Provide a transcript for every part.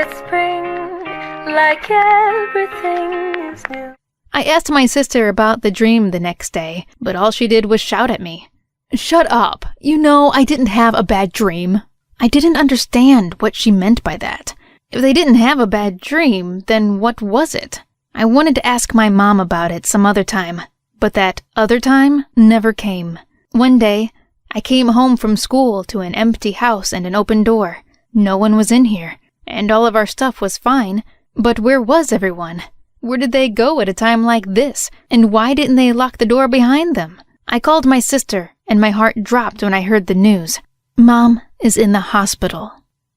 it's spring, like everything is new. I asked my sister about the dream the next day, but all she did was shout at me. Shut up. You know I didn't have a bad dream. I didn't understand what she meant by that. If they didn't have a bad dream, then what was it? I wanted to ask my mom about it some other time, but that other time never came. One day, I came home from school to an empty house and an open door. No one was in here, and all of our stuff was fine, but where was everyone? Where did they go at a time like this, and why didn't they lock the door behind them? I called my sister, and my heart dropped when I heard the news. Mom is in the hospital.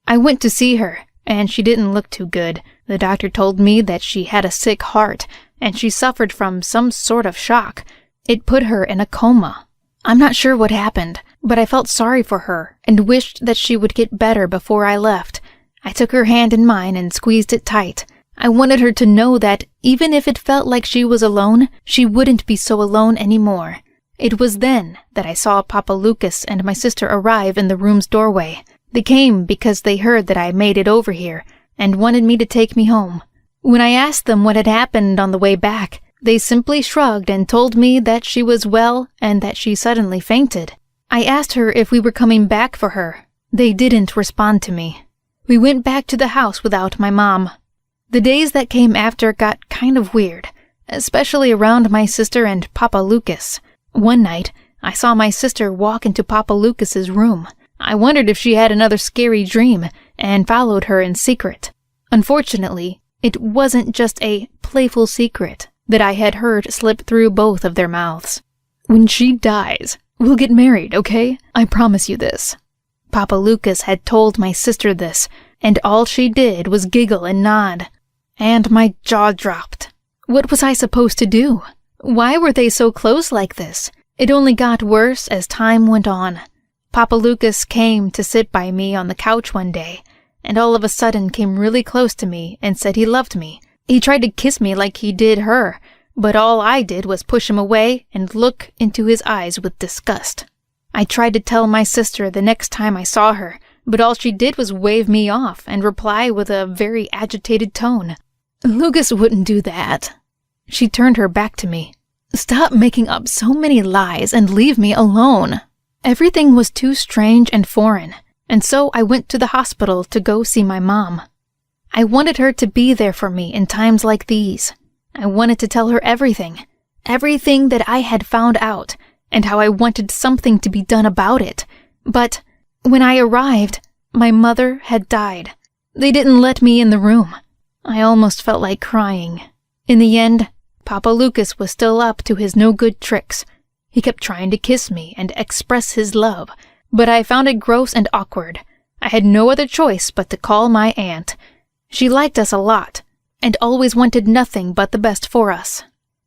I went to see her, and she didn't look too good. The doctor told me that she had a sick heart, and she suffered from some sort of shock. It put her in a coma. I'm not sure what happened, but I felt sorry for her and wished that she would get better before I left. I took her hand in mine and squeezed it tight. I wanted her to know that even if it felt like she was alone, she wouldn't be so alone anymore. It was then that I saw Papa Lucas and my sister arrive in the room's doorway. They came because they heard that I made it over here and wanted me to take me home. When I asked them what had happened on the way back, they simply shrugged and told me that she was well and that she suddenly fainted. I asked her if we were coming back for her. They didn't respond to me. We went back to the house without my mom. The days that came after got kind of weird, especially around my sister and Papa Lucas. One night, I saw my sister walk into Papa Lucas's room. I wondered if she had another scary dream and followed her in secret. Unfortunately, it wasn't just a playful secret that I had heard slip through both of their mouths. When she dies, we'll get married, okay? I promise you this. Papa Lucas had told my sister this, and all she did was giggle and nod. And my jaw dropped. What was I supposed to do? Why were they so close like this? It only got worse as time went on. Papa Lucas came to sit by me on the couch one day, and all of a sudden came really close to me and said he loved me. He tried to kiss me like he did her, but all I did was push him away and look into his eyes with disgust. I tried to tell my sister the next time I saw her, but all she did was wave me off and reply with a very agitated tone. Lucas wouldn't do that. She turned her back to me. Stop making up so many lies and leave me alone. Everything was too strange and foreign, and so I went to the hospital to go see my mom. I wanted her to be there for me in times like these. I wanted to tell her everything that I had found out, and how I wanted something to be done about it. But when I arrived, my mother had died. They didn't let me in the room. I almost felt like crying. In the end, Papa Lucas was still up to his no-good tricks. He kept trying to kiss me and express his love, but I found it gross and awkward. I had no other choice but to call my aunt. She liked us a lot, and always wanted nothing but the best for us.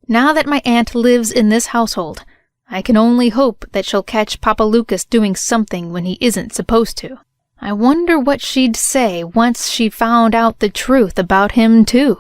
Now that my aunt lives in this household, I can only hope that she'll catch Papa Lucas doing something when he isn't supposed to. I wonder what she'd say once she found out the truth about him, too.